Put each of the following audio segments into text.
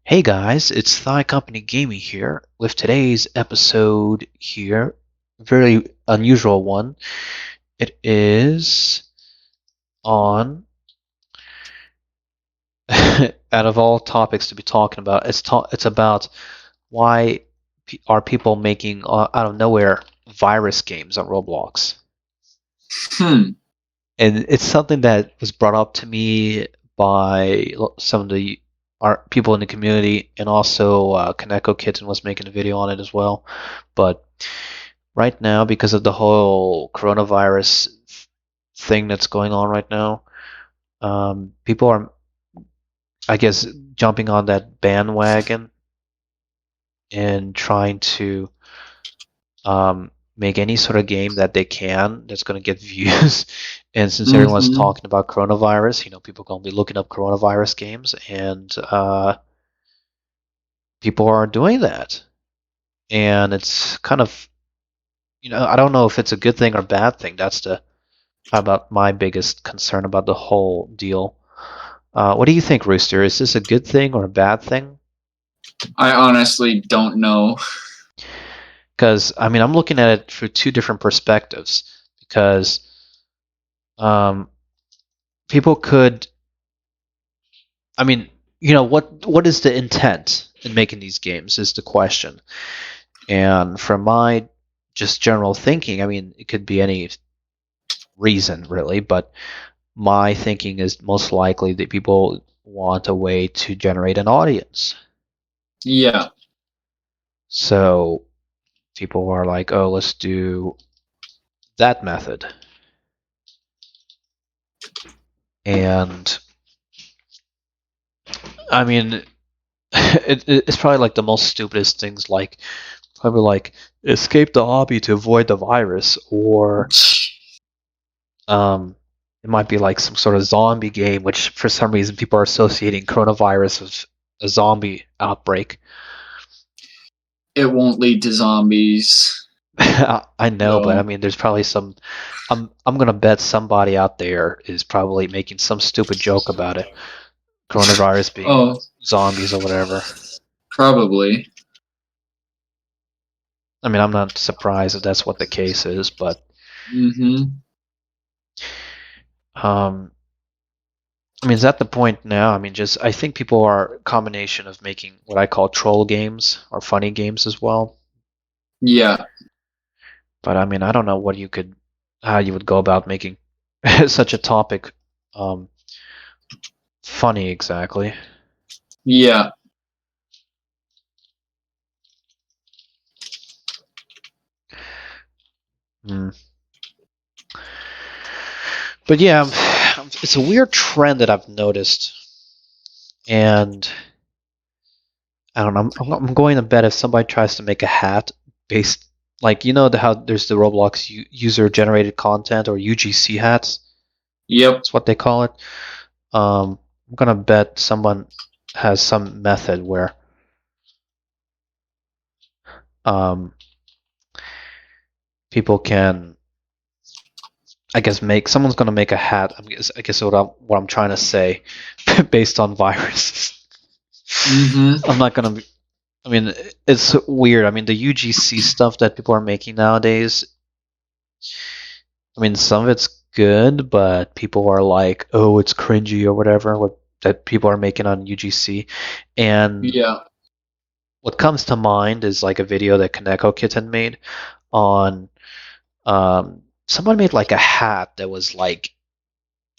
Hey guys, it's Thigh Company Gaming here with today's episode here. Very unusual one. It is on, out of all topics to be talking about, it's about why are people making out of nowhere virus games on Roblox. Hmm. And it's something that was brought up to me by some of the art people in the community, and also Kaneko Kitten was making a video on it as well. But right now, because of the whole coronavirus thing that's going on right now, people are, I guess, jumping on that bandwagon and trying to make any sort of game that they can that's going to get views. And since everyone's Mm-hmm. talking about coronavirus, people are going to be looking up coronavirus games, and people are doing that. And it's kind of, I don't know if it's a good thing or bad thing. That's the about my biggest concern about the whole deal. What do you think, Rooster? Is this a good thing or a bad thing? I honestly don't know. Because I'm looking at it through two different perspectives. Because um, people could, I mean, what is the intent in making these games is the question. And from my just general thinking, it could be any reason really, but my thinking is most likely that people want a way to generate an audience. Yeah. So people are like, oh, let's do that method. And I mean, it's probably like the most stupidest things, like probably like escape the hobby to avoid the virus, or um, it might be like some sort of zombie game, which for some reason people are associating coronavirus with a zombie outbreak. It won't lead to zombies. I know, but So. there's probably some. I'm gonna bet somebody out there is probably making some stupid joke about it, coronavirus being Oh, zombies or whatever. probably. I'm not surprised if that's what the case is, but Mm-hmm. um, is that the point now? Just I think people are a combination of making what I call troll games or funny games as well. Yeah. But I don't know how you would go about making such a topic um, funny exactly. Yeah. Hmm. But yeah, it's a weird trend that I've noticed, and I don't know. I'm going to bet if somebody tries to make a hat based, like how there's the Roblox user generated content or UGC hats. Yep. That's what they call it. I'm gonna bet someone has some method where um, people can, I guess, make someone's gonna make a hat. I guess what I'm trying to say, based on viruses. Mm-hmm. I'm not gonna. I mean, it's weird. The UGC stuff that people are making nowadays. Some of it's good, but people are like, "Oh, it's cringy" or whatever. What that people are making on UGC, and Yeah. what comes to mind is like a video that Kaneko Kitten made on. Someone made like a hat that was like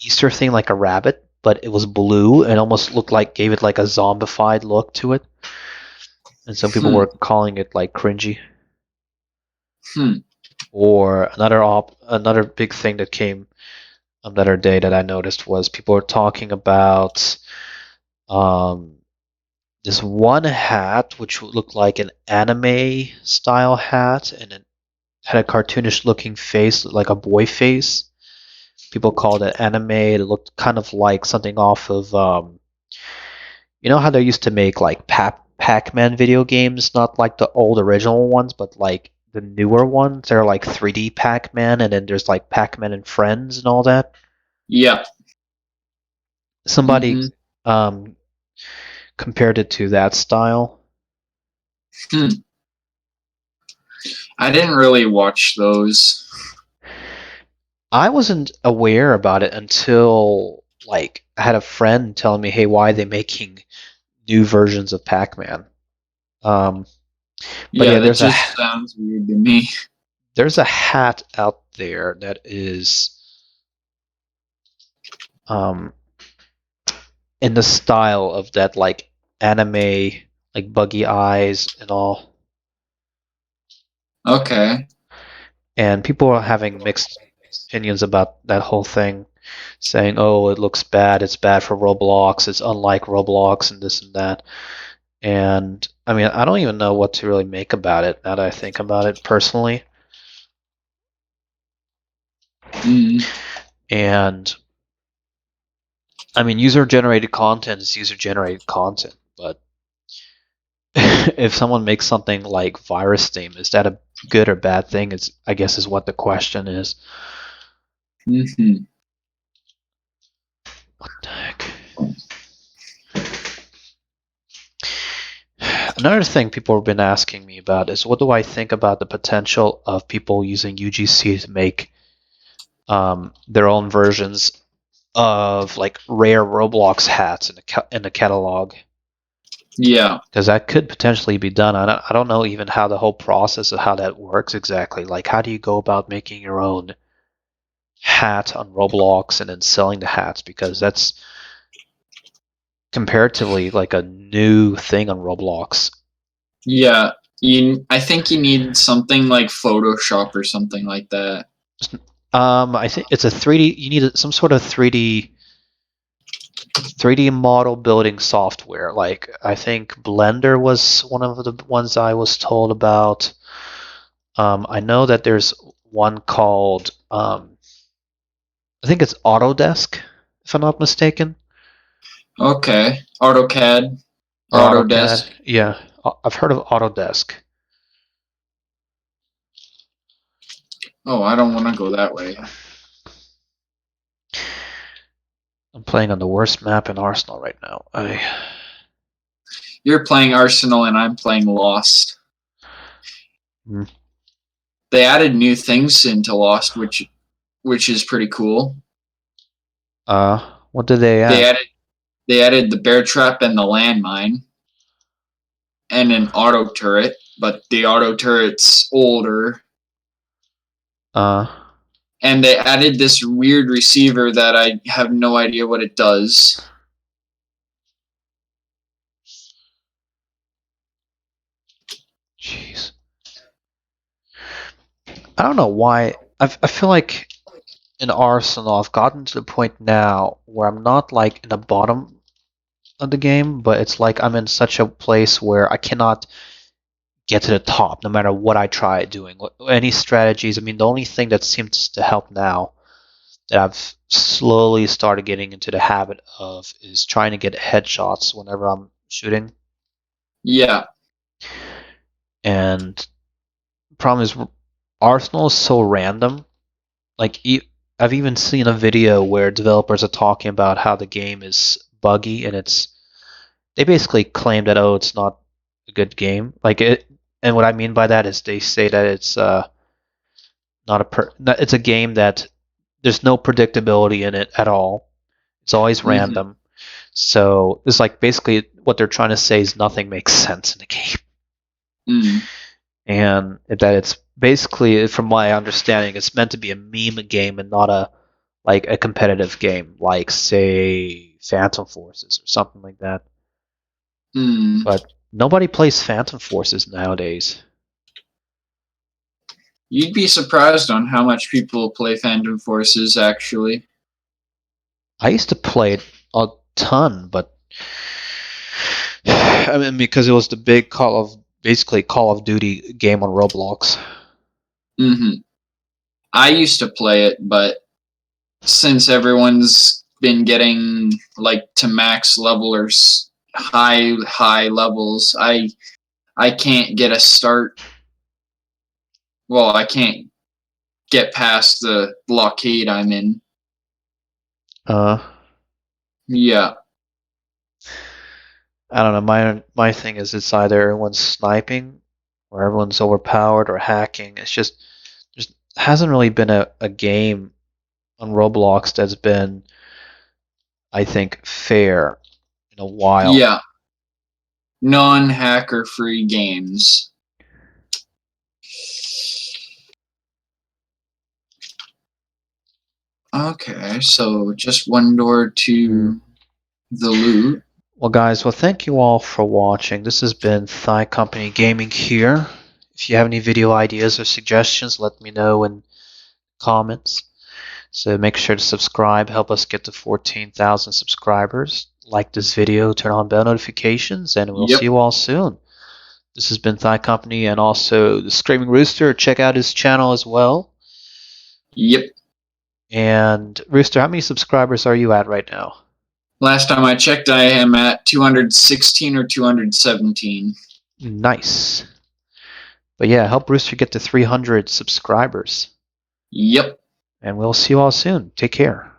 Easter thing, like a rabbit, but it was blue and almost looked like gave it like a zombified look to it. And some people Hmm. were calling it like cringy. Hmm. Or another big thing that came another day that I noticed was people were talking about um, this one hat which looked like an anime style hat, and it had a cartoonish looking face, like a boy face. People called it anime. It looked kind of like something off of how they used to make like Pac-Man video games, not like the old original ones, but like the newer ones. They're like 3D Pac-Man, and then there's like Pac-Man and Friends and all that. Yeah. Somebody Mm-hmm. um, compared it to that style. Hmm. I didn't really watch those. I wasn't aware about it until like I had a friend telling me, "Hey, why are they making new versions of Pac-Man?" Um, but Yeah, yeah, that just sounds weird to me. there's a hat out there that is um, in the style of that like anime, like buggy eyes and all. Okay. And people are having mixed opinions about that whole thing, saying, "Oh, it looks bad. It's bad for Roblox. It's unlike Roblox, and this and that." And I mean, I don't even know what to really make about it now that I think about it personally. Mm. And I mean, user-generated content is user-generated content, but if someone makes something like virus theme, is that a good or bad thing? Is I guess is what the question is. Hmm. What the heck? Another thing people have been asking me about is what do I think about the potential of people using UGC to make their own versions of like rare Roblox hats in the catalog? Yeah. Because that could potentially be done. I don't know even how the whole process of how that works exactly. Like, how do you go about making your own hat on Roblox and then selling the hats? Because that's comparatively like a new thing on Roblox. Yeah. I think you need something like Photoshop or something like that. I think it's a 3D. You need some sort of 3D model building software. Like I think Blender was one of the ones I was told about. I know that there's one called I think it's Autodesk, if I'm not mistaken, Okay. AutoCAD or or AutoCAD. Autodesk. Yeah, I've heard of Autodesk. Oh, I don't want to go that way. I'm playing on the worst map in Arsenal right now. You're playing Arsenal and I'm playing Lost. Hmm. They added new things into Lost, which is pretty cool. What did they They add? added they added the bear trap and the landmine and an auto turret, but the auto turret's older. Uh, And they added this weird receiver that I have no idea what it does. Jeez, I don't know why. I feel like in Arsenal, I've gotten to the point now where I'm not like in the bottom of the game, but it's like I'm in such a place where I cannot get to the top no matter what I try doing. Any strategies? I mean, the only thing that seems to help now that I've slowly started getting into the habit of is trying to get headshots whenever I'm shooting. Yeah. And the problem is Arsenal is so random. Like I've even seen a video where developers are talking about how the game is buggy and they basically claim that it's not a good game. Like it, and what I mean by that is they say that it's not a it's a game that there's no predictability in it at all. It's always Mm-hmm. random. So it's like basically what they're trying to say is nothing makes sense in the game, Mm. and that it's basically, from my understanding, it's meant to be a meme game and not a like a competitive game, like say Phantom Forces or something like that. Mm. But nobody plays Phantom Forces nowadays. You'd be surprised on how much people play Phantom Forces, actually. I used to play it a ton, but I mean because it was the big basically Call of Duty game on Roblox. Hmm. I used to play it, but since everyone's been getting like to max level or high levels, I can't get a start. Well, I can't get past the blockade I'm in. Uh, Yeah. I don't know. My thing is it's either everyone's sniping or everyone's overpowered or hacking. It's just hasn't really been a game on Roblox that's been, I think, fair in a while. Yeah, non-hacker free games. Okay, so just one door Mm. to the loot. Well, guys, well, thank you all for watching. This has been Thigh Company Gaming here. If you have any video ideas or suggestions, let me know in comments. So make sure to subscribe, help us get to 14,000 subscribers. Like this video, turn on bell notifications, and we'll see Yep, you all soon. This has been Thigh Company and also the Screaming Rooster. Check out his channel as well. yep. And Rooster, how many subscribers are you at right now? Last time I checked, I am at 216 or 217. Nice. But yeah, help Rooster get to 300 subscribers. Yep. And we'll see you all soon. Take care.